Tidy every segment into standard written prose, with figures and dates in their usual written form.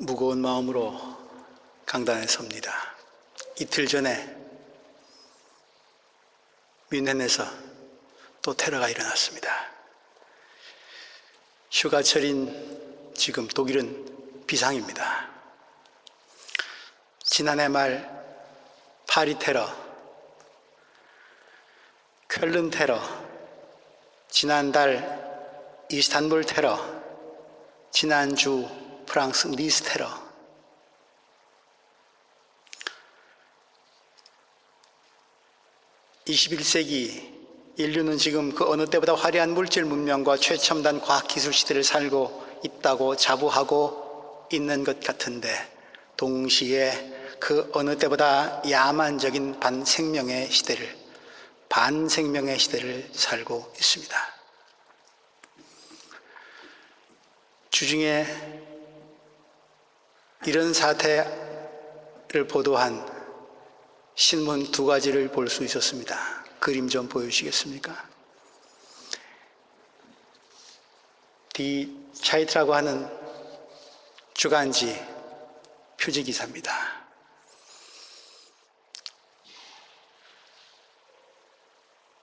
무거운 마음으로 강단에 섭니다. 이틀 전에 뮌헨에서 또 테러가 일어났습니다. 휴가철인 지금 독일은 비상입니다. 지난해 말 파리 테러, 쾰른 테러, 지난달 이스탄불 테러, 지난주 프랑스 니스 테러, (21세기) 인류는 지금 그 어느 때보다 화려한 물질 문명과 최첨단 과학기술 시대를 살고 있다고 자부하고 있는 것 같은데, 동시에 그 어느 때보다 야만적인 반생명의 시대를 살고 있습니다. 주중에 이런 사태를 보도한 신문 2가지를 볼 수 있었습니다. 그림 좀 보여주시겠습니까? 디 차이트라고 하는 주간지 표지기사입니다.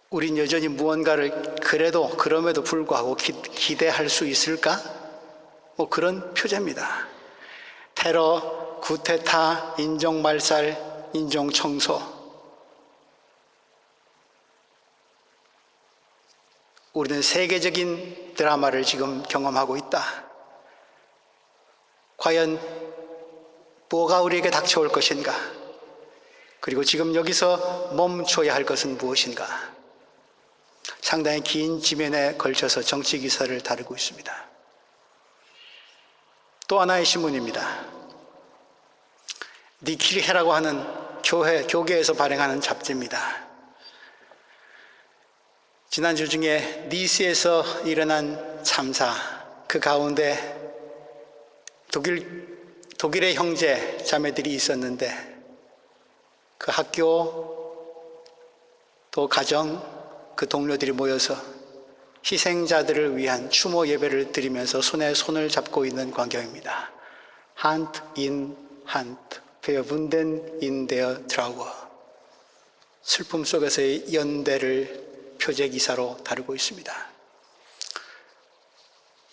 우린 여전히 무언가를 그럼에도 불구하고 기대할 수 있을까? 그런 표제입니다. 테러, 쿠데타, 인종말살, 인종청소. 우리는 세계적인 드라마를 지금 경험하고 있다. 과연 뭐가 우리에게 닥쳐올 것인가? 그리고 지금 여기서 멈춰야 할 것은 무엇인가? 상당히 긴 지면에 걸쳐서 정치 기사를 다루고 있습니다. 또 하나의 신문입니다. 디 키르헤라고 하는 교계에서 발행하는 잡지입니다. 지난주 중에 니스에서 일어난 참사, 그 가운데 독일의 형제 자매들이 있었는데, 그 학교 또 가정, 그 동료들이 모여서 희생자들을 위한 추모 예배를 드리면서 손에 손을 잡고 있는 광경입니다. Hand in Hand, verbunden in der Trauer. 슬픔 속에서의 연대를 표제 기사로 다루고 있습니다.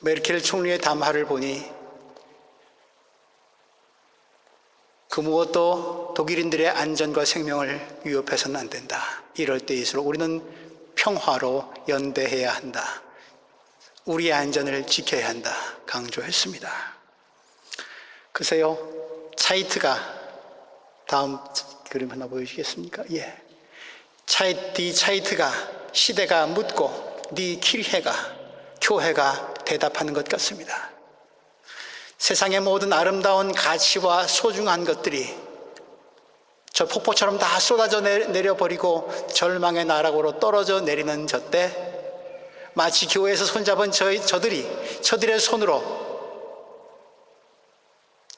메르켈 총리의 담화를 보니 그 무엇도 독일인들의 안전과 생명을 위협해서는 안 된다. 이럴 때일수록 우리는 평화로 연대해야 한다. 우리의 안전을 지켜야 한다. 강조했습니다. 글쎄요, 차이트가, 다음 그림 하나 보여주시겠습니까? 예. 디 차이트가, 시대가 묻고 디 키르헤가, 교회가 대답하는 것 같습니다. 세상의 모든 아름다운 가치와 소중한 것들이 저 폭포처럼 다 쏟아져 내려버리고 절망의 나락으로 떨어져 내리는 저때, 마치 교회에서 손잡은 저들의 손으로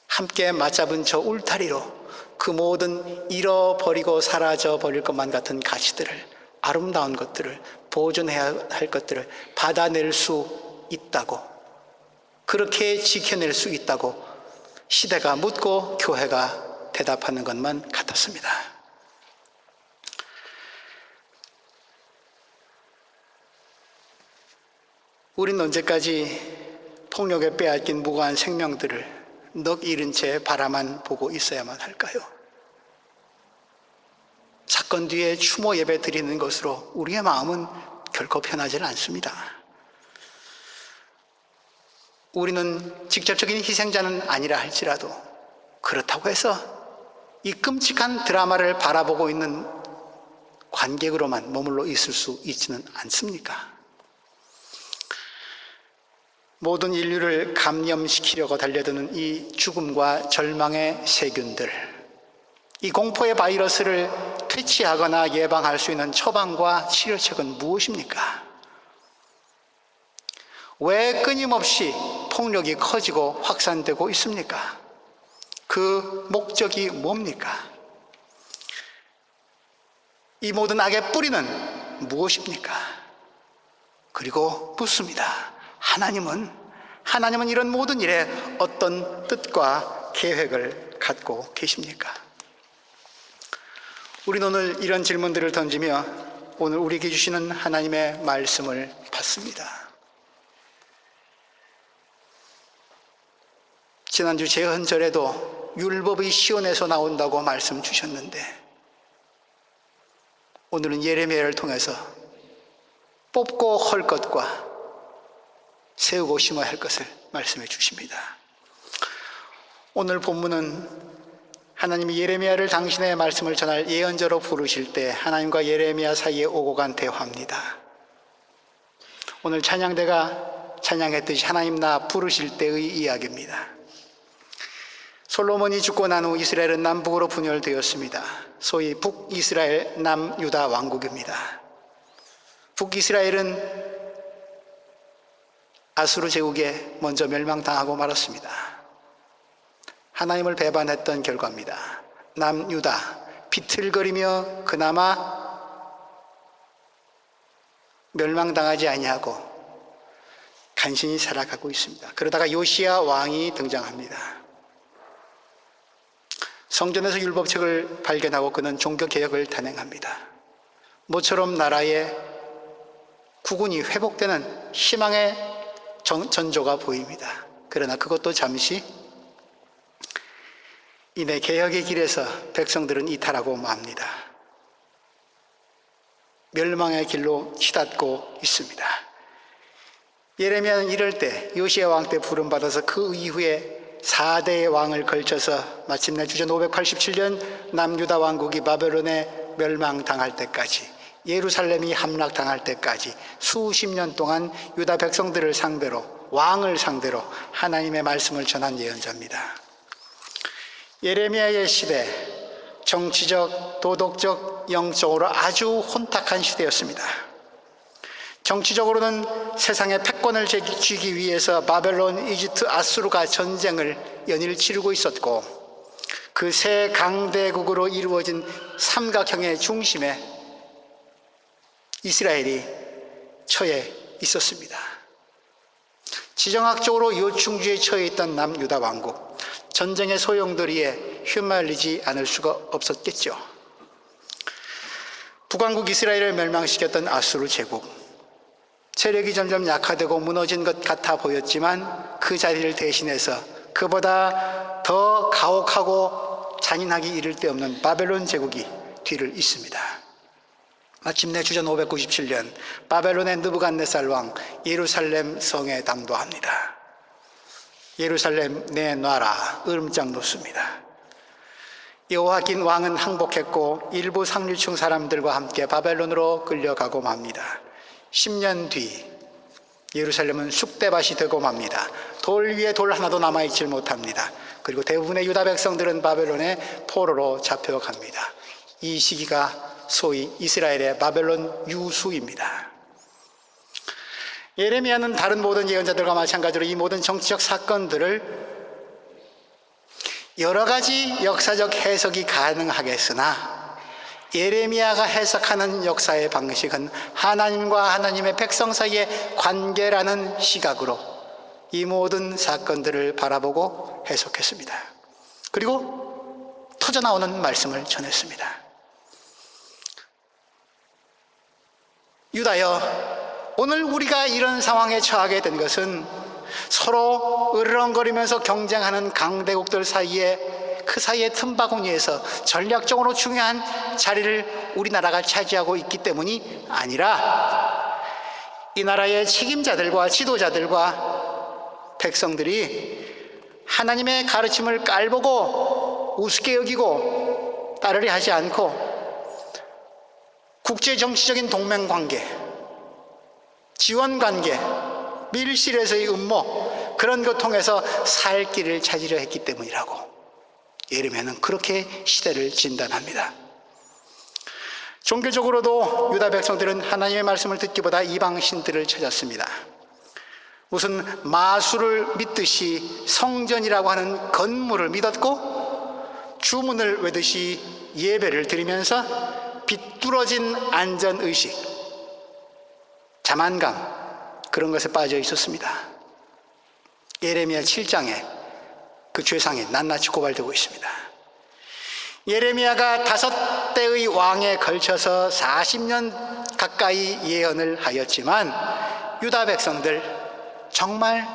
함께 맞잡은 저 울타리로 그 모든 잃어버리고 사라져 버릴 것만 같은 가치들을, 아름다운 것들을, 보존해야 할 것들을 받아낼 수 있다고, 그렇게 지켜낼 수 있다고 시대가 묻고 교회가 대답하는 것만 같았습니다. 우린 언제까지 폭력에 빼앗긴 무고한 생명들을 넋 잃은 채 바라만 보고 있어야만 할까요? 사건 뒤에 추모 예배 드리는 것으로 우리의 마음은 결코 편하지 않습니다. 우리는 직접적인 희생자는 아니라 할지라도 그렇다고 해서 이 끔찍한 드라마를 바라보고 있는 관객으로만 머물러 있을 수 있지는 않습니까? 모든 인류를 감염시키려고 달려드는 이 죽음과 절망의 세균들, 이 공포의 바이러스를 퇴치하거나 예방할 수 있는 처방과 치료책은 무엇입니까? 왜 끊임없이 폭력이 커지고 확산되고 있습니까? 그 목적이 뭡니까? 이 모든 악의 뿌리는 무엇입니까? 그리고 묻습니다. 하나님은 이런 모든 일에 어떤 뜻과 계획을 갖고 계십니까? 우리는 오늘 이런 질문들을 던지며 오늘 우리에게 주시는 하나님의 말씀을 받습니다. 지난주 제헌절에도 율법의 시온에서 나온다고 말씀 주셨는데 오늘은 예레미야를 통해서 뽑고 헐 것과 세우고 심어야 할 것을 말씀해 주십니다. 오늘 본문은 하나님이 예레미야를 당신의 말씀을 전할 예언자로 부르실 때 하나님과 예레미야 사이에 오고 간 대화입니다. 오늘 찬양대가 찬양했듯이 하나님 나 부르실 때의 이야기입니다. 솔로몬이 죽고 난 후 이스라엘은 남북으로 분열되었습니다. 소위 북이스라엘, 남유다 왕국입니다. 북이스라엘은 아수르 제국에 먼저 멸망당하고 말았습니다. 하나님을 배반했던 결과입니다. 남유다 비틀거리며 그나마 멸망당하지 아니하고 간신히 살아가고 있습니다. 그러다가 요시야 왕이 등장합니다. 성전에서 율법책을 발견하고 그는 종교개혁을 단행합니다. 모처럼 나라의 국운이 회복되는 희망의 전조가 보입니다. 그러나 그것도 잠시 이내 개혁의 길에서 백성들은 이탈하고 맙니다. 멸망의 길로 치닫고 있습니다. 예레미야는 이럴 때 요시야 왕 때 부름받아서 그 이후에 4대의 왕을 걸쳐서 마침내 주전 587년 남유다 왕국이 바벨론에 멸망당할 때까지, 예루살렘이 함락당할 때까지 수십 년 동안 유다 백성들을 상대로, 왕을 상대로 하나님의 말씀을 전한 예언자입니다. 예레미야의 시대, 정치적, 도덕적, 영적으로 아주 혼탁한 시대였습니다. 정치적으로는 세상의 패권을 쥐기 위해서 바벨론, 이집트, 아수르가 전쟁을 연일 치르고 있었고 그 세 강대국으로 이루어진 삼각형의 중심에 이스라엘이 처해 있었습니다. 지정학적으로 요충지에 처해 있던 남유다 왕국, 전쟁의 소용돌이에 휘말리지 않을 수가 없었겠죠. 북왕국 이스라엘을 멸망시켰던 아수르 제국, 세력이 점점 약화되고 무너진 것 같아 보였지만 그 자리를 대신해서 그보다 더 가혹하고 잔인하기 이를 데 없는 바벨론 제국이 뒤를 잇습니다. 마침내 주전 597년 바벨론의 느부갓네살 왕 예루살렘 성에 당도합니다. 예루살렘 내놔라, 으름장 놓습니다. 여호야긴 왕은 항복했고 일부 상류층 사람들과 함께 바벨론으로 끌려가고 맙니다. 10년 뒤 예루살렘은 쑥대밭이 되고 맙니다. 돌 위에 돌 하나도 남아있질 못합니다. 그리고 대부분의 유다 백성들은 바벨론의 포로로 잡혀갑니다. 이 시기가 소위 이스라엘의 바벨론 유수입니다. 예레미야는 다른 모든 예언자들과 마찬가지로 이 모든 정치적 사건들을 여러 가지 역사적 해석이 가능하겠으나 예레미야가 해석하는 역사의 방식은 하나님과 하나님의 백성 사이의 관계라는 시각으로 이 모든 사건들을 바라보고 해석했습니다. 그리고 터져나오는 말씀을 전했습니다. 유다여, 오늘 우리가 이런 상황에 처하게 된 것은 서로 으르렁거리면서 경쟁하는 강대국들 사이에 그 사이의 틈바구니에서 전략적으로 중요한 자리를 우리나라가 차지하고 있기 때문이 아니라 이 나라의 책임자들과 지도자들과 백성들이 하나님의 가르침을 깔보고 우습게 여기고 따르려 하지 않고 국제정치적인 동맹관계, 지원관계, 밀실에서의 음모, 그런 것 통해서 살 길을 찾으려 했기 때문이라고 예레미야는 그렇게 시대를 진단합니다. 종교적으로도 유다 백성들은 하나님의 말씀을 듣기보다 이방 신들을 찾았습니다. 무슨 마술을 믿듯이 성전이라고 하는 건물을 믿었고 주문을 외듯이 예배를 드리면서 비뚤어진 안전의식, 자만감, 그런 것에 빠져 있었습니다. 예레미야 7장에 그 죄상이 낱낱이 고발되고 있습니다. 예레미야가 5대의 왕에 걸쳐서 40년 가까이 예언을 하였지만 유다 백성들 정말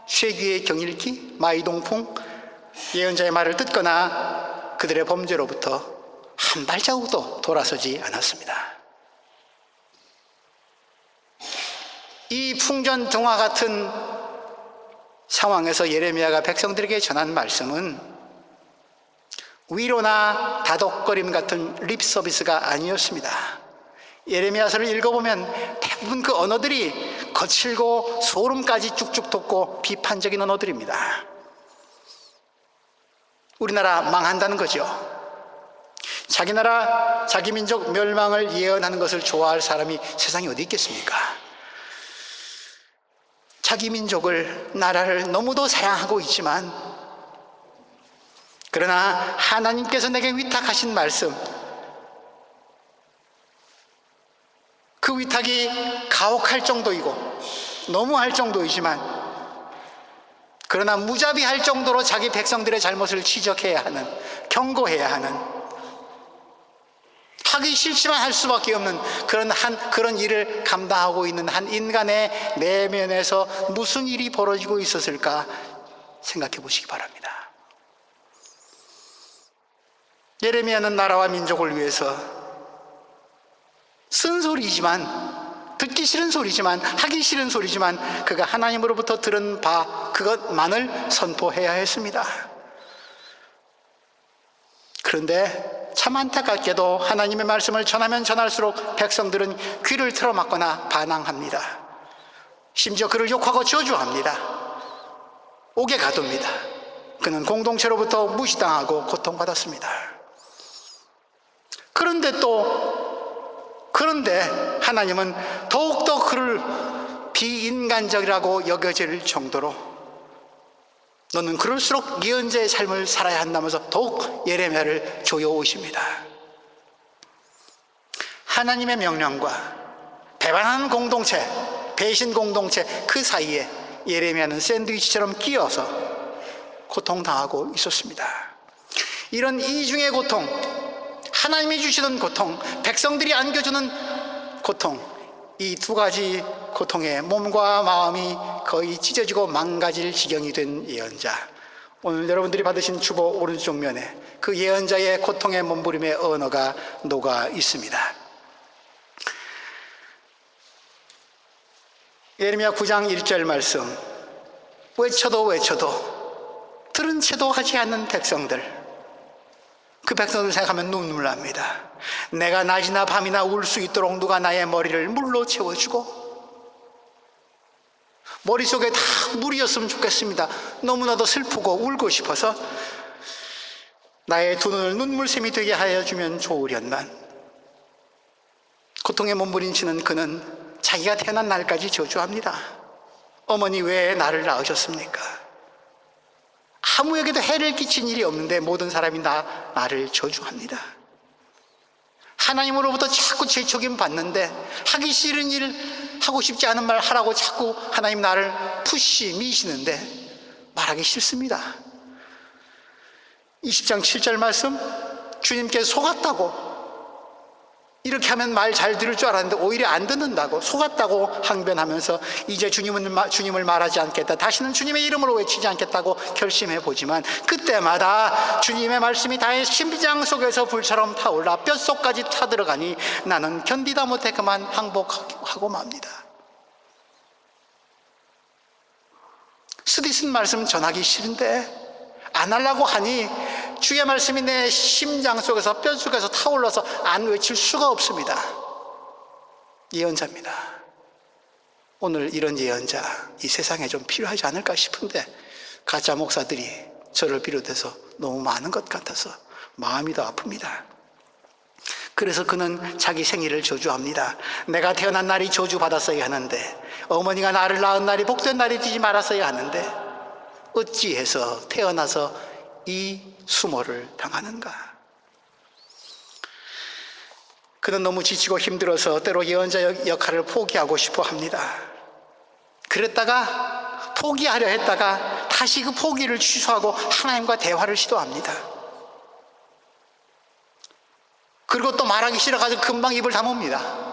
쇠귀의 경일기, 마이동풍, 예언자의 말을 듣거나 그들의 범죄로부터 한 발자국도 돌아서지 않았습니다. 이 풍전등화 같은 상황에서 예레미야가 백성들에게 전한 말씀은 위로나 다독거림 같은 립 서비스가 아니었습니다. 예레미야서를 읽어보면 대부분 그 언어들이 거칠고 소름까지 쭉쭉 돋고 비판적인 언어들입니다. 우리나라 망한다는 거죠. 자기 나라, 자기 민족 멸망을 예언하는 것을 좋아할 사람이 세상에 어디 있겠습니까? 자기 민족을, 나라를 너무도 사랑하고 있지만, 그러나 하나님께서 내게 위탁하신 말씀, 그 위탁이 가혹할 정도이고 너무할 정도이지만, 그러나 무자비할 정도로 자기 백성들의 잘못을 지적해야 하는, 경고해야 하는, 하기 싫지만 할 수밖에 없는 그런 일을 감당하고 있는 한 인간의 내면에서 무슨 일이 벌어지고 있었을까 생각해 보시기 바랍니다. 예레미야는 나라와 민족을 위해서 쓴소리지만, 듣기 싫은 소리지만, 하기 싫은 소리지만 그가 하나님으로부터 들은 바 그것만을 선포해야 했습니다. 그런데 참 안타깝게도 하나님의 말씀을 전하면 전할수록 백성들은 귀를 틀어막거나 반항합니다. 심지어 그를 욕하고 저주합니다. 옥에 가둡니다. 그는 공동체로부터 무시당하고 고통받았습니다. 그런데 하나님은 더욱더 그를 비인간적이라고 여겨질 정도로 너는 그럴수록 예언자의 삶을 살아야 한다면서 더욱 예레미야를 조여오십니다. 하나님의 명령과 배반하는 공동체, 배신 공동체 그 사이에 예레미야는 샌드위치처럼 끼어서 고통당하고 있었습니다. 이런 이중의 고통, 하나님이 주시는 고통, 백성들이 안겨주는 고통, 이 두 가지 고통에 몸과 마음이 거의 찢어지고 망가질 지경이 된 예언자, 오늘 여러분들이 받으신 주보 오른쪽 면에 그 예언자의 고통의 몸부림의 언어가 녹아 있습니다. 예레미야 9장 1절 말씀, 외쳐도 들은 채도 하지 않는 백성들, 그 백성들 생각하면 눈물 납니다. 내가 낮이나 밤이나 울 수 있도록 누가 나의 머리를 물로 채워주고, 머릿속에 다 물이었으면 좋겠습니다. 너무나도 슬프고 울고 싶어서 나의 두 눈을 눈물샘이 되게 하여 주면 좋으련만, 고통에 몸부림치는 그는 자기가 태어난 날까지 저주합니다. 어머니 왜 나를 낳으셨습니까? 아무에게도 해를 끼친 일이 없는데 모든 사람이 나를 저주합니다. 하나님으로부터 자꾸 재촉임 받는데 하기 싫은 일, 하고 싶지 않은 말 하라고 자꾸 하나님 나를 미시는데 말하기 싫습니다. 20장 7절 말씀, 주님께 속았다고, 이렇게 하면 말 잘 들을 줄 알았는데 오히려 안 듣는다고, 속았다고 항변하면서 이제 주님을 말하지 않겠다, 다시는 주님의 이름으로 외치지 않겠다고 결심해 보지만, 그때마다 주님의 말씀이 나의 심장 속에서 불처럼 타올라 뼛속까지 타들어가니 나는 견디다 못해 그만 항복하고 맙니다. 쓰디쓴 말씀 전하기 싫은데 안 하려고 하니 주의 말씀이 내 심장 속에서, 뼛속에서 타올라서 안 외칠 수가 없습니다. 예언자입니다. 오늘 이런 예언자 이 세상에 좀 필요하지 않을까 싶은데 가짜 목사들이 저를 비롯해서 너무 많은 것 같아서 마음이 더 아픕니다. 그래서 그는 자기 생일을 저주합니다. 내가 태어난 날이 저주받았어야 하는데, 어머니가 나를 낳은 날이 복된 날이 되지 말았어야 하는데 어찌해서 태어나서 이 수모를 당하는가. 그는 너무 지치고 힘들어서 때로 예언자 역할을 포기하고 싶어 합니다. 그랬다가 포기하려 했다가 다시 그 포기를 취소하고 하나님과 대화를 시도합니다. 그리고 또 말하기 싫어가지고 금방 입을 다뭅니다.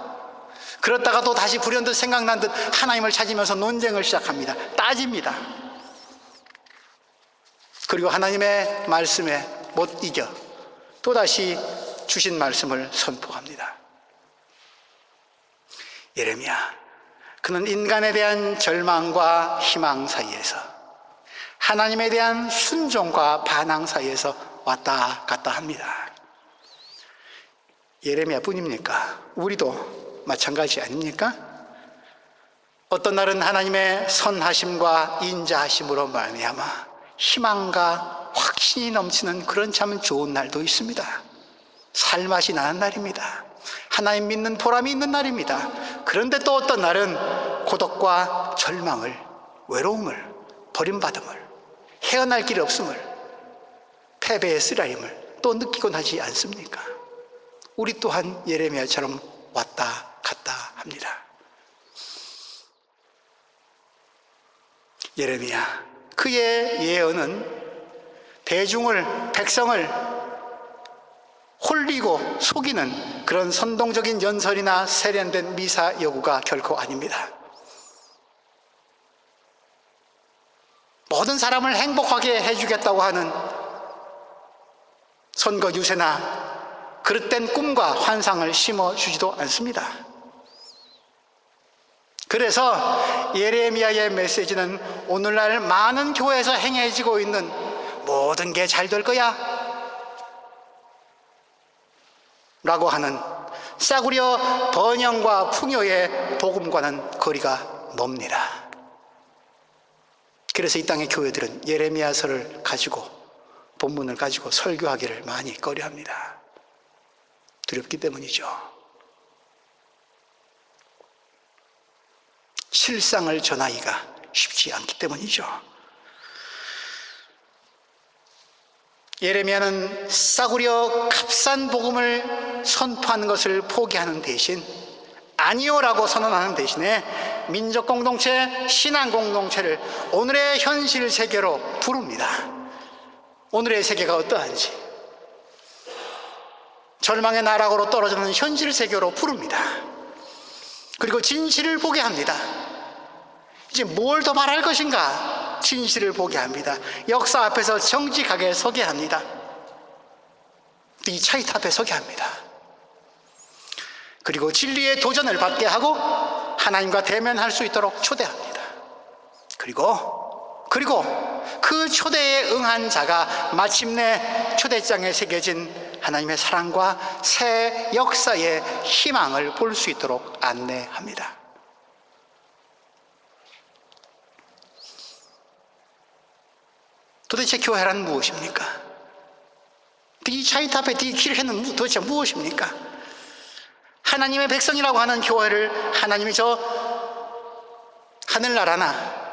그렇다가 또 다시 불현듯 생각난 듯 하나님을 찾으면서 논쟁을 시작합니다. 따집니다. 그리고 하나님의 말씀에 못 이겨 또다시 주신 말씀을 선포합니다. 예레미야, 그는 인간에 대한 절망과 희망 사이에서, 하나님에 대한 순종과 반항 사이에서 왔다 갔다 합니다. 예레미야 뿐입니까? 우리도 마찬가지 아닙니까? 어떤 날은 하나님의 선하심과 인자하심으로 말미암아 희망과 확신이 넘치는 그런 참 좋은 날도 있습니다. 살맛이 나는 날입니다. 하나님 믿는 보람이 있는 날입니다. 그런데 또 어떤 날은 고독과 절망을, 외로움을, 버림받음을, 헤어날 길이 없음을, 패배의 쓰라림을 또 느끼곤 하지 않습니까? 우리 또한 예레미야처럼 왔다 갔다 합니다. 예레미야, 그의 예언은 대중을, 백성을 홀리고 속이는 그런 선동적인 연설이나 세련된 미사 여구가 결코 아닙니다. 모든 사람을 행복하게 해주겠다고 하는 선거 유세나 그릇된 꿈과 환상을 심어주지도 않습니다. 그래서 예레미야의 메시지는 오늘날 많은 교회에서 행해지고 있는 모든 게 잘 될 거야 라고 하는 싸구려 번영과 풍요의 복음과는 거리가 멉니다. 그래서 이 땅의 교회들은 예레미야서를 가지고, 본문을 가지고 설교하기를 많이 꺼려합니다. 두렵기 때문이죠. 실상을 전하기가 쉽지 않기 때문이죠. 예레미야는 싸구려 값싼 복음을 선포하는 것을 포기하는 대신, 아니요라고 선언하는 대신에 민족 공동체, 신앙 공동체를 오늘의 현실 세계로 부릅니다. 오늘의 세계가 어떠한지, 절망의 나락으로 떨어지는 현실 세계로 부릅니다. 그리고 진실을 보게 합니다. 이제 뭘 더 말할 것인가? 진실을 보게 합니다. 역사 앞에서 정직하게 서게 합니다. 이 차이트 앞에 서게 합니다. 그리고 진리의 도전을 받게 하고 하나님과 대면할 수 있도록 초대합니다. 그리고 그 초대에 응한 자가 마침내 초대장에 새겨진 하나님의 사랑과 새 역사의 희망을 볼 수 있도록 안내합니다. 도대체 교회란 무엇입니까? 이 차이트 앞에 이 길회는 도대체 무엇입니까? 하나님의 백성이라고 하는 교회를 하나님이 저 하늘나라나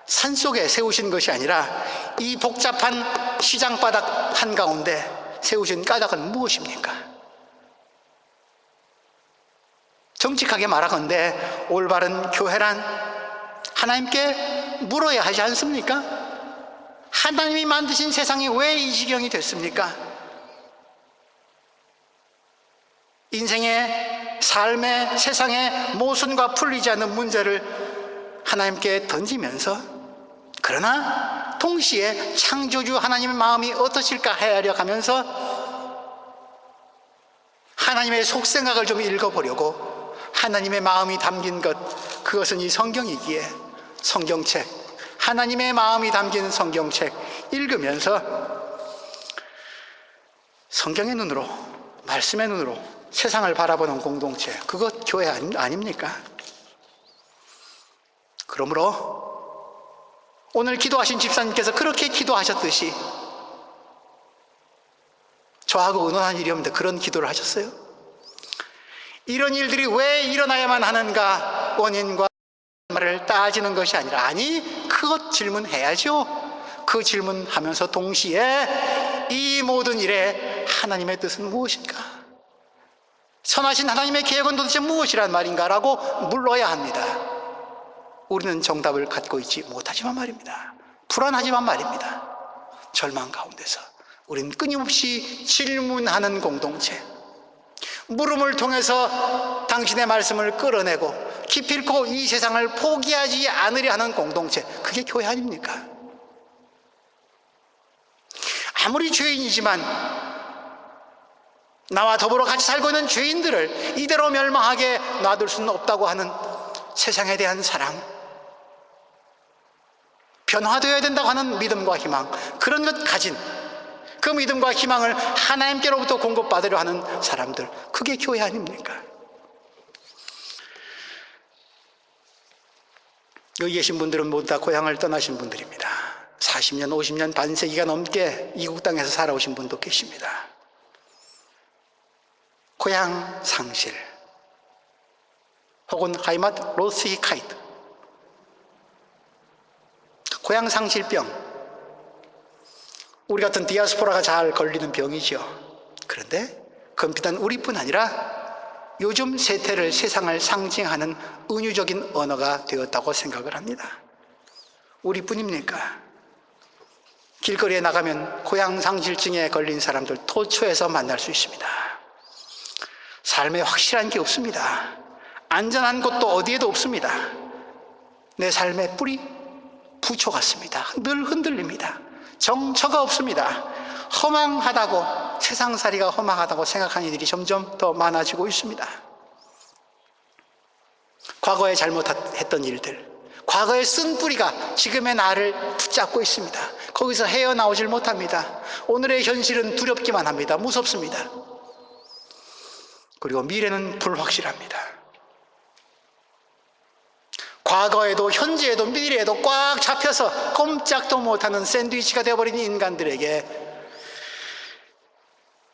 산속에 세우신 것이 아니라 이 복잡한 시장바닥 한가운데 세우신 까닭은 무엇입니까? 정직하게 말하건대 올바른 교회란 하나님께 물어야 하지 않습니까? 하나님이 만드신 세상이 왜 이 지경이 됐습니까? 인생의, 삶의, 세상의 모순과 풀리지 않는 문제를 하나님께 던지면서, 그러나 동시에 창조주 하나님의 마음이 어떠실까 헤아려 가면서 하나님의 속생각을 좀 읽어보려고 하나님의 마음이 담긴 것, 그것은 이 성경이기에 성경책, 하나님의 마음이 담긴 성경책 읽으면서 성경의 눈으로, 말씀의 눈으로 세상을 바라보는 공동체, 그것 교회 아닙니까? 그러므로 오늘 기도하신 집사님께서 그렇게 기도하셨듯이 저하고 의논한 일이 없는데 그런 기도를 하셨어요? 이런 일들이 왜 일어나야만 하는가 원인과 말을 따지는 것이 아니라, 아니 그것 질문해야죠. 그 질문하면서 동시에 이 모든 일에 하나님의 뜻은 무엇인가, 선하신 하나님의 계획은 도대체 무엇이란 말인가 라고 물어야 합니다. 우리는 정답을 갖고 있지 못하지만 말입니다. 불안하지만 말입니다. 절망 가운데서 우리는 끊임없이 질문하는 공동체, 물음을 통해서 당신의 말씀을 끌어내고 기필코 이 세상을 포기하지 않으려 하는 공동체, 그게 교회 아닙니까? 아무리 죄인이지만 나와 더불어 같이 살고 있는 죄인들을 이대로 멸망하게 놔둘 수는 없다고 하는 세상에 대한 사랑, 변화되어야 된다고 하는 믿음과 희망, 그런 것 가진 그 믿음과 희망을 하나님께로부터 공급받으려 하는 사람들, 그게 교회 아닙니까? 여기 계신 분들은 모두 다 고향을 떠나신 분들입니다. 40년, 50년, 반세기가 넘게 이국 땅에서 살아오신 분도 계십니다. 고향 상실, 혹은 하이마트 로스히카이트, 고향 상실병, 우리 같은 디아스포라가 잘 걸리는 병이죠. 그런데 그건 비단 우리뿐 아니라 요즘 세태를, 세상을 상징하는 은유적인 언어가 되었다고 생각을 합니다. 우리뿐입니까? 길거리에 나가면 고향 상실증에 걸린 사람들 도처에서 만날 수 있습니다. 삶에 확실한 게 없습니다. 안전한 곳도 어디에도 없습니다. 내 삶의 뿌리 부초 같습니다. 늘 흔들립니다. 정처가 없습니다. 허망하다고, 세상살이가 허망하다고 생각하는 이들이 점점 더 많아지고 있습니다. 과거에 잘못했던 일들, 과거에 쓴 뿌리가 지금의 나를 붙잡고 있습니다. 거기서 헤어나오질 못합니다. 오늘의 현실은 두렵기만 합니다. 무섭습니다. 그리고 미래는 불확실합니다. 과거에도 현재에도 미래에도 꽉 잡혀서 꼼짝도 못하는 샌드위치가 되어버린 인간들에게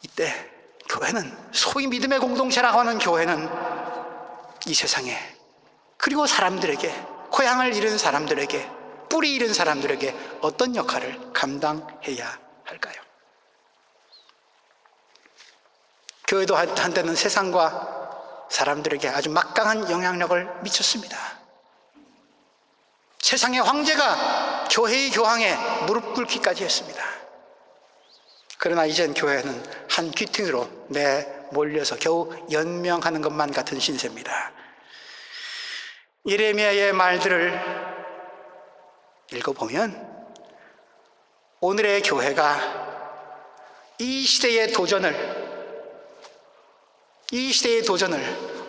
이때 교회는, 소위 믿음의 공동체라고 하는 교회는 이 세상에, 그리고 사람들에게, 고향을 잃은 사람들에게, 뿌리 잃은 사람들에게 어떤 역할을 감당해야 할까요? 교회도 한때는 세상과 사람들에게 아주 막강한 영향력을 미쳤습니다. 세상의 황제가 교회의 교황에 무릎 꿇기까지 했습니다. 그러나 이젠 교회는 한 귀퉁이로 내몰려서 겨우 연명하는 것만 같은 신세입니다. 예레미야의 말들을 읽어보면 오늘의 교회가 이 시대의 도전을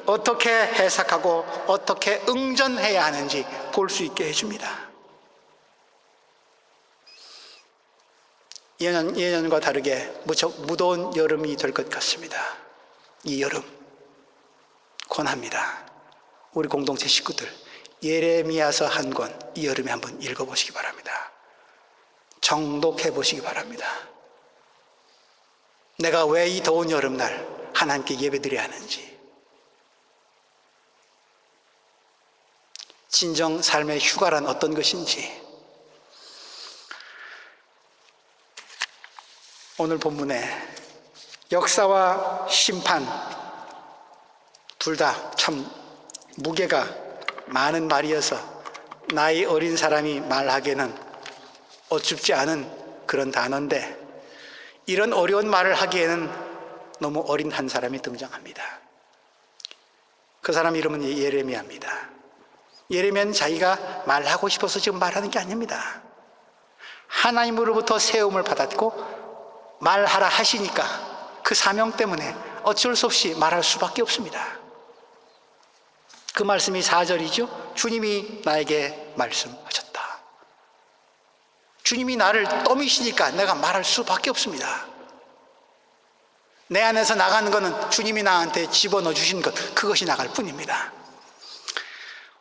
어떻게 해석하고 어떻게 응전해야 하는지 볼 수 있게 해줍니다. 예년과 다르게 무척 무더운 여름이 될 것 같습니다. 이 여름 권합니다. 우리 공동체 식구들, 예레미야서 한 권 이 여름에 한번 읽어보시기 바랍니다. 정독해 보시기 바랍니다. 내가 왜 이 더운 여름날 하나님께 예배드려야 하는지, 진정 삶의 휴가란 어떤 것인지, 오늘 본문에 역사와 심판 둘 다 참 무게가 많은 말이어서 나이 어린 사람이 말하기에는 어줍지 않은 그런 단어인데, 이런 어려운 말을 하기에는 너무 어린 한 사람이 등장합니다. 그 사람 이름은 예레미야입니다. 예레미야는 자기가 말하고 싶어서 지금 말하는 게 아닙니다. 하나님으로부터 세움을 받았고 말하라 하시니까 그 사명 때문에 어쩔 수 없이 말할 수밖에 없습니다. 그 말씀이 4절이죠. 주님이 나에게 말씀하셨다. 주님이 나를 떠미시니까 내가 말할 수밖에 없습니다. 내 안에서 나가는 것은 주님이 나한테 집어넣어 주신 것, 그것이 나갈 뿐입니다.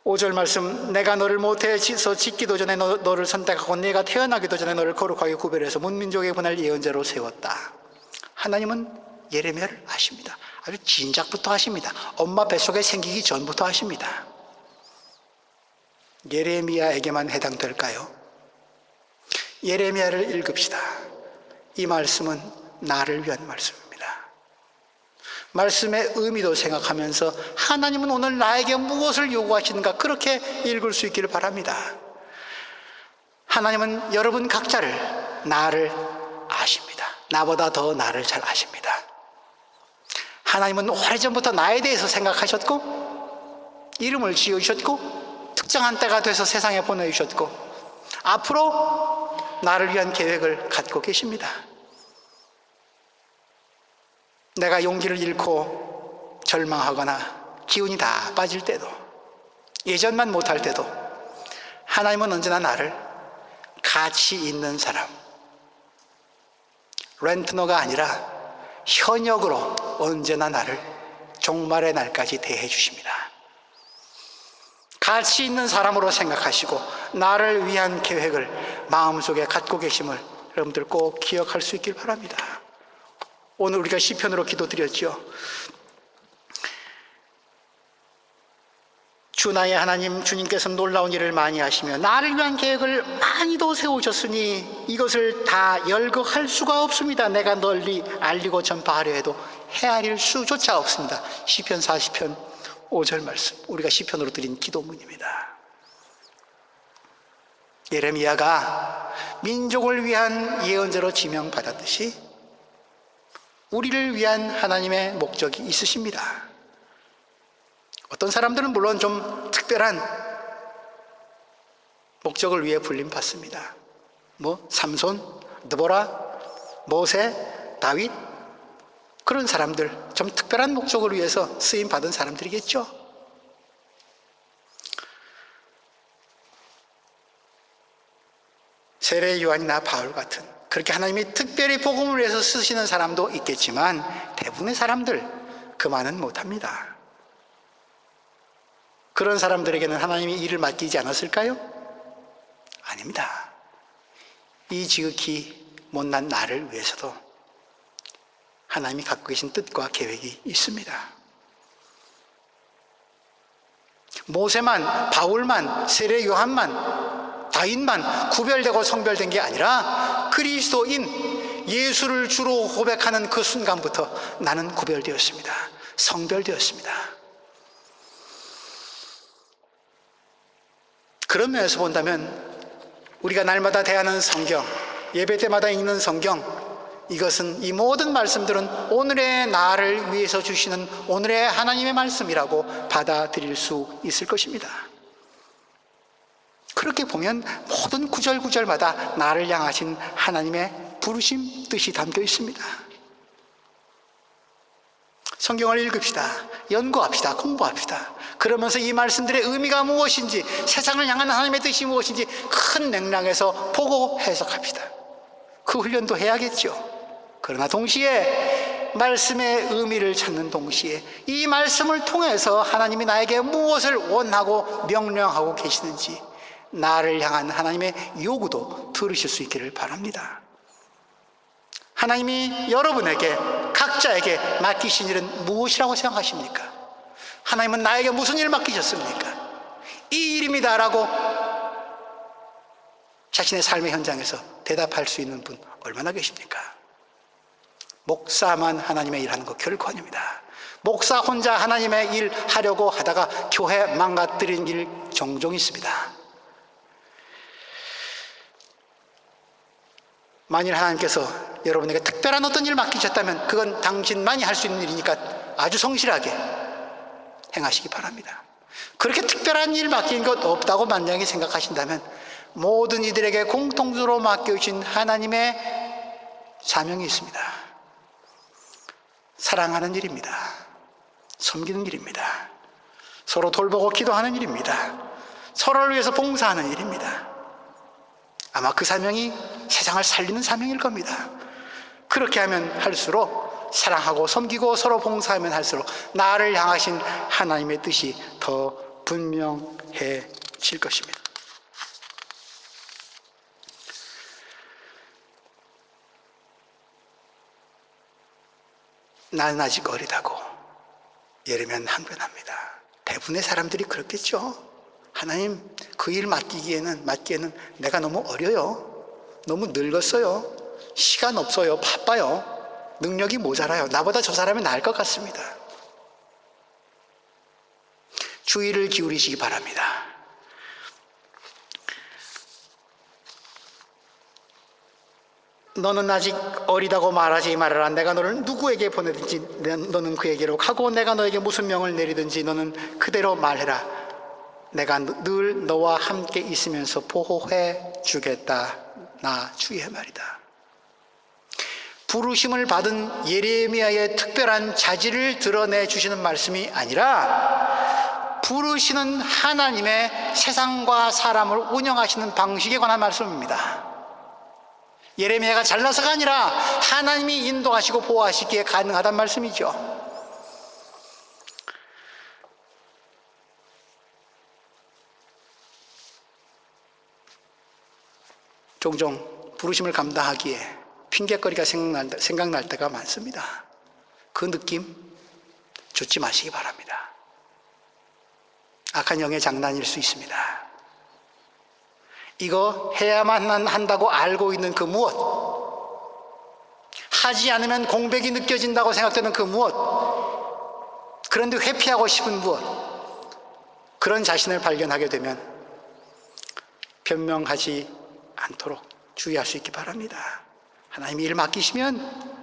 5절 말씀, 내가 너를 모태에서 짓기도 전에 너를 선택하고 내가 태어나기도 전에 너를 거룩하게 구별해서 문민족에 보낼 예언자로 세웠다. 하나님은 예레미야를 아십니다. 아주 진작부터 아십니다. 엄마 뱃속에 생기기 전부터 아십니다. 예레미야에게만 해당될까요? 예레미야를 읽읍시다. 이 말씀은 나를 위한 말씀입니다. 말씀의 의미도 생각하면서 하나님은 오늘 나에게 무엇을 요구하시는가 그렇게 읽을 수 있기를 바랍니다. 하나님은 여러분 각자를, 나를 아십니다. 나보다 더 나를 잘 아십니다. 하나님은 오래전부터 나에 대해서 생각하셨고 이름을 지어주셨고 특정한 때가 돼서 세상에 보내주셨고 앞으로 나를 위한 계획을 갖고 계십니다. 내가 용기를 잃고 절망하거나 기운이 다 빠질 때도, 예전만 못할 때도 하나님은 언제나 나를 가치 있는 사람, 렌트너가 아니라 현역으로 언제나 나를 종말의 날까지 대해 주십니다. 가치 있는 사람으로 생각하시고 나를 위한 계획을 마음속에 갖고 계심을 여러분들 꼭 기억할 수 있길 바랍니다. 오늘 우리가 시편으로 기도드렸죠. 주 나의 하나님, 주님께서 놀라운 일을 많이 하시며 나를 위한 계획을 많이도 세우셨으니 이것을 다 열거할 수가 없습니다. 내가 널리 알리고 전파하려 해도 헤아릴 수조차 없습니다. 시편 40편 5절 말씀, 우리가 시편으로 드린 기도문입니다. 예레미야가 민족을 위한 예언자로 지명받았듯이 우리를 위한 하나님의 목적이 있으십니다. 어떤 사람들은 물론 좀 특별한 목적을 위해 불림받습니다. 삼손, 드보라, 모세, 다윗, 그런 사람들, 좀 특별한 목적을 위해서 쓰임받은 사람들이겠죠. 세례 요한이나 바울 같은 그렇게 하나님이 특별히 복음을 위해서 쓰시는 사람도 있겠지만 대부분의 사람들 그만은 못합니다. 그런 사람들에게는 하나님이 일을 맡기지 않았을까요? 아닙니다. 이 지극히 못난 나를 위해서도 하나님이 갖고 계신 뜻과 계획이 있습니다. 모세만, 바울만, 세례 요한만, 다윗만 구별되고 성별된 게 아니라 그리스도인 예수를 주로 고백하는 그 순간부터 나는 구별되었습니다. 성별되었습니다. 그런 면에서 본다면 우리가 날마다 대하는 성경, 예배 때마다 읽는 성경, 이것은, 이 모든 말씀들은 오늘의 나를 위해서 주시는 오늘의 하나님의 말씀이라고 받아들일 수 있을 것입니다. 그렇게 보면 모든 구절구절마다 나를 향하신 하나님의 부르심, 뜻이 담겨 있습니다. 성경을 읽읍시다. 연구합시다. 공부합시다. 그러면서 이 말씀들의 의미가 무엇인지, 세상을 향한 하나님의 뜻이 무엇인지 큰 맥락에서 보고 해석합시다. 그 훈련도 해야겠죠. 그러나 동시에 말씀의 의미를 찾는 동시에 이 말씀을 통해서 하나님이 나에게 무엇을 원하고 명령하고 계시는지 나를 향한 하나님의 요구도 들으실 수 있기를 바랍니다. 하나님이 여러분에게, 각자에게 맡기신 일은 무엇이라고 생각하십니까? 하나님은 나에게 무슨 일을 맡기셨습니까? 이 일입니다라고 자신의 삶의 현장에서 대답할 수 있는 분 얼마나 계십니까? 목사만 하나님의 일 하는 거 결코 아닙니다. 목사 혼자 하나님의 일 하려고 하다가 교회 망가뜨린 일 종종 있습니다. 만일 하나님께서 여러분에게 특별한 어떤 일을 맡기셨다면 그건 당신만이 할 수 있는 일이니까 아주 성실하게 행하시기 바랍니다. 그렇게 특별한 일 맡긴 것 없다고 만약에 생각하신다면 모든 이들에게 공통적으로 맡겨주신 하나님의 사명이 있습니다. 사랑하는 일입니다. 섬기는 일입니다. 서로 돌보고 기도하는 일입니다. 서로를 위해서 봉사하는 일입니다. 아마 그 사명이 세상을 살리는 사명일 겁니다. 그렇게 하면 할수록, 사랑하고 섬기고 서로 봉사하면 할수록 나를 향하신 하나님의 뜻이 더 분명해질 것입니다. 나는 아직 어리다고 예레미야는 항변합니다. 대부분의 사람들이 그렇겠죠. 하나님, 그 일 맡기기에는 내가 너무 어려요. 너무 늙었어요. 시간 없어요. 바빠요. 능력이 모자라요. 나보다 저 사람이 나을 것 같습니다. 주의를 기울이시기 바랍니다. 너는 아직 어리다고 말하지 말아라. 내가 너를 누구에게 보내든지 너는 그에게로 가고 내가 너에게 무슨 명을 내리든지 너는 그대로 말해라. 내가 늘 너와 함께 있으면서 보호해 주겠다. 나 주의 말이다. 부르심을 받은 예레미야의 특별한 자질을 드러내 주시는 말씀이 아니라 부르시는 하나님의 세상과 사람을 운영하시는 방식에 관한 말씀입니다. 예레미야가 잘나서가 아니라 하나님이 인도하시고 보호하시기에 가능하단 말씀이죠. 종종 부르심을 감당하기에 핑계거리가 생각날 때가 많습니다. 그 느낌 좋지 마시기 바랍니다. 악한 영의 장난일 수 있습니다. 이거 해야만 한다고 알고 있는 그 무엇, 하지 않으면 공백이 느껴진다고 생각되는 그 무엇, 그런데 회피하고 싶은 무엇, 그런 자신을 발견하게 되면 변명하지 않도록 주의할 수 있기 바랍니다. 하나님이 일 맡기시면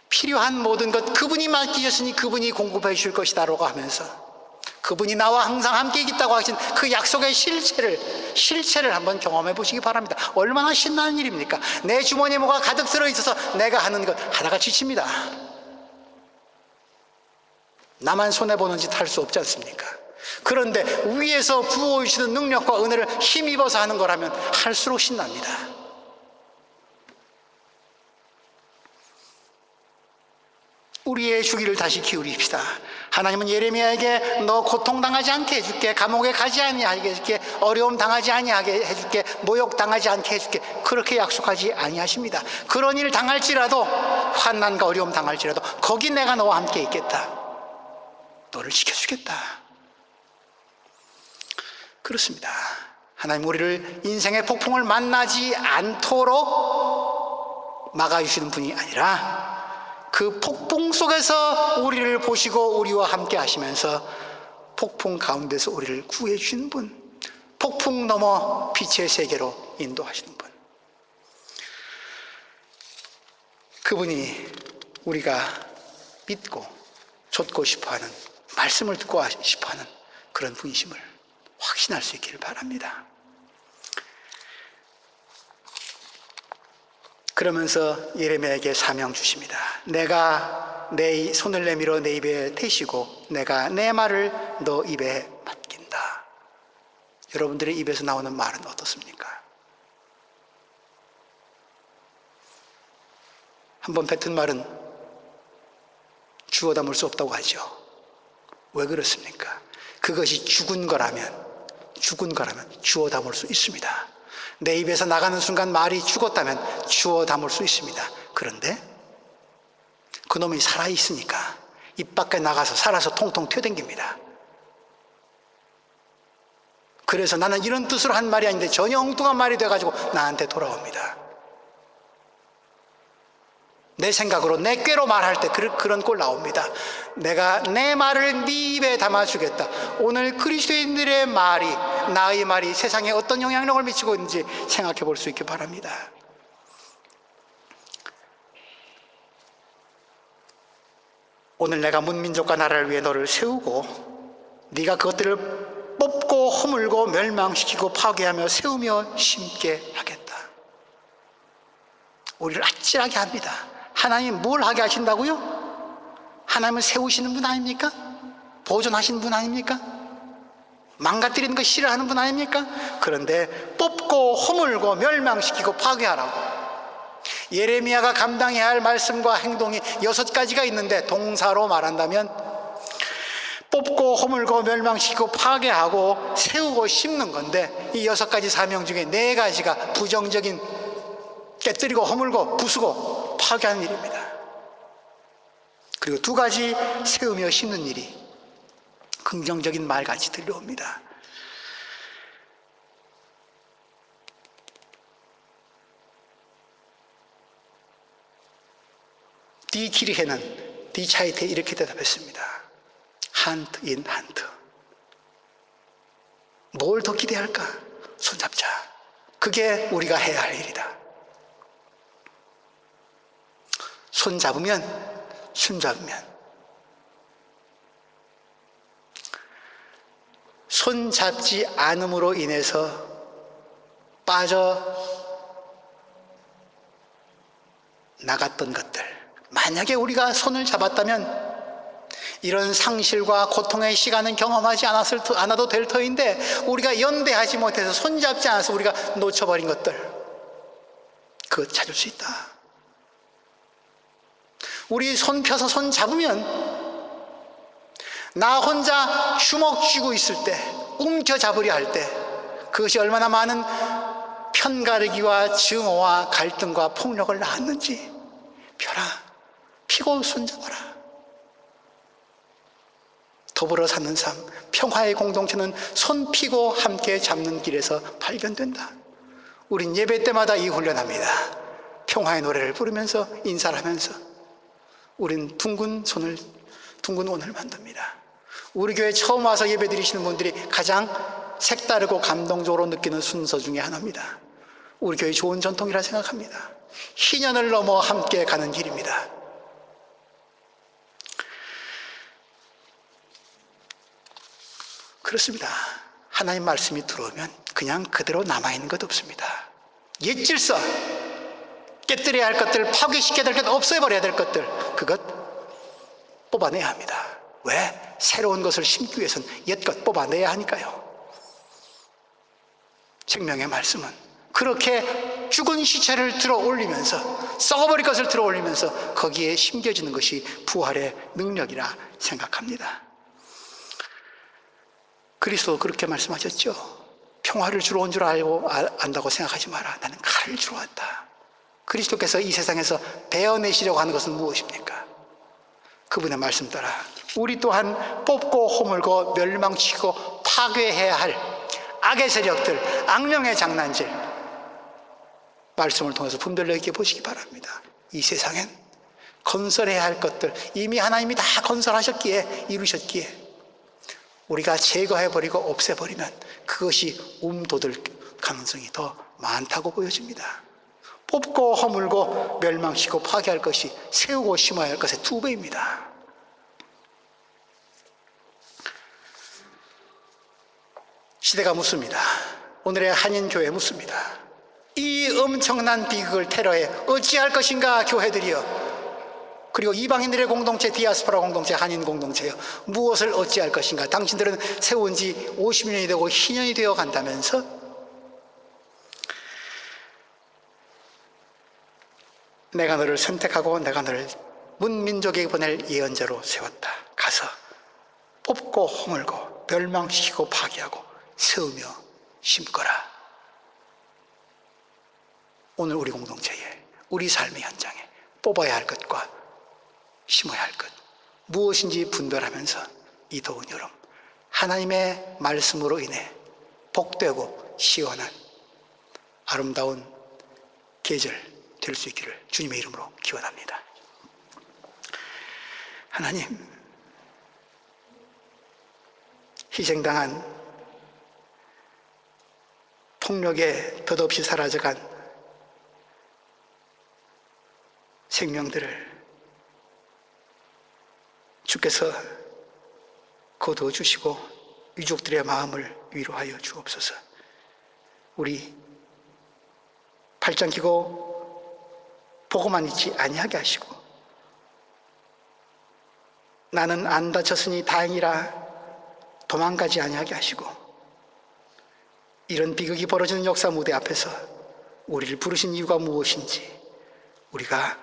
필요한 모든 것 그분이 맡기셨으니 그분이 공급해 주실 것이다 라고 하면서 그분이 나와 항상 함께 있다고 하신 그 약속의 실체를 한번 경험해 보시기 바랍니다. 얼마나 신나는 일입니까? 내 주머니에 뭐가 가득 들어있어서 내가 하는 것 하다가 지칩니다. 나만 손해보는 짓 할 수 없지 않습니까? 그런데 위에서 부어주시는 능력과 은혜를 힘입어서 하는 거라면 할수록 신납니다. 우리의 주기를 다시 기울입시다. 하나님은 예레미야에게 너 고통당하지 않게 해줄게, 감옥에 가지 아니하게 해줄게, 어려움 당하지 아니하게 해줄게, 모욕 당하지 않게 해줄게, 그렇게 약속하지 아니하십니다. 그런 일 당할지라도, 환난과 어려움 당할지라도 거기 내가 너와 함께 있겠다. 너를 지켜주겠다. 그렇습니다. 하나님 우리를 인생의 폭풍을 만나지 않도록 막아주시는 분이 아니라 그 폭풍 속에서 우리를 보시고 우리와 함께 하시면서 폭풍 가운데서 우리를 구해 주시는 분, 폭풍 넘어 빛의 세계로 인도하시는 분, 그분이 우리가 믿고 좇고 싶어하는, 말씀을 듣고 싶어하는 그런 분이심을 확신할 수 있기를 바랍니다. 그러면서 예레미야에게 사명 주십니다. 내가 내 손을 내밀어 내 입에 대시고 내가 내 말을 너 입에 맡긴다. 여러분들의 입에서 나오는 말은 어떻습니까? 한번 뱉은 말은 주워 담을 수 없다고 하죠. 왜 그렇습니까? 그것이 죽은 거라면 주워 담을 수 있습니다. 내 입에서 나가는 순간 말이 죽었다면 주워 담을 수 있습니다. 그런데 그놈이 살아있으니까 입 밖에 나가서 살아서 통통 튀어댕깁니다. 그래서 나는 이런 뜻으로 한 말이 아닌데 전혀 엉뚱한 말이 돼가지고 나한테 돌아옵니다. 내 생각으로 내 꾀로 말할 때 그런 꼴 나옵니다. 내가 내 말을 네 입에 담아주겠다. 오늘 그리스도인들의 말이, 나의 말이 세상에 어떤 영향력을 미치고 있는지 생각해 볼 수 있기 바랍니다. 오늘 내가 문민족과 나라를 위해 너를 세우고 네가 그것들을 뽑고 허물고 멸망시키고 파괴하며 세우며 심게 하겠다. 우리를 아찔하게 합니다. 하나님 뭘 하게 하신다고요? 하나님은 세우시는 분 아닙니까? 보존하시는 분 아닙니까? 망가뜨리는 거 싫어하는 분 아닙니까? 그런데 뽑고 허물고 멸망시키고 파괴하라고. 예레미야가 감당해야 할 말씀과 행동이 6가지가 있는데 동사로 말한다면 뽑고 허물고 멸망시키고 파괴하고 세우고 심는 건데 이 6가지 사명 중에 4가지가 부정적인, 깨뜨리고 허물고 부수고 파괴하는 일입니다. 그리고 2가지 세우며 심는 일이 긍정적인 말같이 들려옵니다. 디 키르헤는 디 차이트에 이렇게 대답했습니다. 한트 인 한트. 뭘 더 기대할까? 손잡자. 그게 우리가 해야 할 일이다. 손잡으면 손잡지 않음으로 인해서 빠져 나갔던 것들, 만약에 우리가 손을 잡았다면 이런 상실과 고통의 시간은 경험하지 않아도 될 터인데, 우리가 연대하지 못해서 손잡지 않아서 우리가 놓쳐버린 것들, 그것 찾을 수 있다. 우리 손 펴서 손 잡으면 나 혼자 주먹 쥐고 있을 때, 움켜잡으려 할 때, 그것이 얼마나 많은 편가르기와 증오와 갈등과 폭력을 낳았는지 펴라, 피고 손잡아라. 더불어 사는 삶, 평화의 공동체는 손 피고 함께 잡는 길에서 발견된다. 우린 예배 때마다 이 훈련합니다. 평화의 노래를 부르면서 인사를 하면서 우린 둥근 원을 만듭니다. 우리 교회 처음 와서 예배 드리시는 분들이 가장 색다르고 감동적으로 느끼는 순서 중에 하나입니다. 우리 교회 좋은 전통이라 생각합니다. 희년을 넘어 함께 가는 길입니다. 그렇습니다. 하나님 말씀이 들어오면 그냥 그대로 남아있는 것 없습니다. 옛 질서, 깨뜨려야 할 것들, 파괴시켜야 될 것, 없애버려야 될 것들, 그것 뽑아내야 합니다. 왜? 새로운 것을 심기 위해서는 옛것 뽑아내야 하니까요. 생명의 말씀은 그렇게 죽은 시체를 들어 올리면서, 썩어버릴 것을 들어 올리면서 거기에 심겨지는 것이 부활의 능력이라 생각합니다. 그리스도 그렇게 말씀하셨죠. 평화를 주러 온 줄 알고 안다고 생각하지 마라. 나는 칼을 주러 왔다. 그리스도께서 이 세상에서 베어내시려고 하는 것은 무엇입니까? 그분의 말씀 따라 우리 또한 뽑고 허물고 멸망시키고 파괴해야 할 악의 세력들, 악령의 장난질, 말씀을 통해서 분별력 있게 보시기 바랍니다. 이 세상엔 건설해야 할 것들 이미 하나님이 다 건설하셨기에, 이루셨기에 우리가 제거해버리고 없애버리면 그것이 움돋을 가능성이 더 많다고 보여집니다. 뽑고 허물고 멸망시키고 파괴할 것이 세우고 심어야 할 것의 2배입니다. 시대가 묻습니다. 오늘의 한인교회 묻습니다. 이 엄청난 비극을 테러에 어찌할 것인가 교회들이여, 그리고 이방인들의 공동체, 디아스포라 공동체, 한인 공동체여, 무엇을 어찌할 것인가? 당신들은 세운 지 50년이 되고 희년이 되어 간다면서 내가 너를 선택하고 내가 너를 문민족에게 보낼 예언자로 세웠다. 가서 뽑고 허물고 멸망시키고 파괴하고 세우며 심거라. 오늘 우리 공동체에, 우리 삶의 현장에 뽑아야 할 것과 심어야 할 것 무엇인지 분별하면서 이 더운 여름 하나님의 말씀으로 인해 복되고 시원한 아름다운 계절 될 수 있기를 주님의 이름으로 기원합니다. 하나님, 희생당한, 폭력에 덧없이 사라져간 생명들을 주께서 거두어 주시고 유족들의 마음을 위로하여 주옵소서. 우리 팔짱 끼고 보고만 있지 아니하게 하시고, 나는 안 다쳤으니 다행이라 도망가지 아니하게 하시고, 이런 비극이 벌어지는 역사 무대 앞에서 우리를 부르신 이유가 무엇인지, 우리가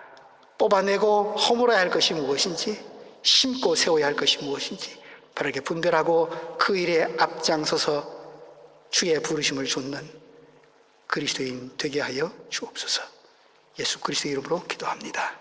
뽑아내고 허물어야 할 것이 무엇인지, 심고 세워야 할 것이 무엇인지 바르게 분별하고 그 일에 앞장서서 주의 부르심을 좇는 그리스도인 되게 하여 주옵소서. 예수 그리스도의 이름으로 기도합니다.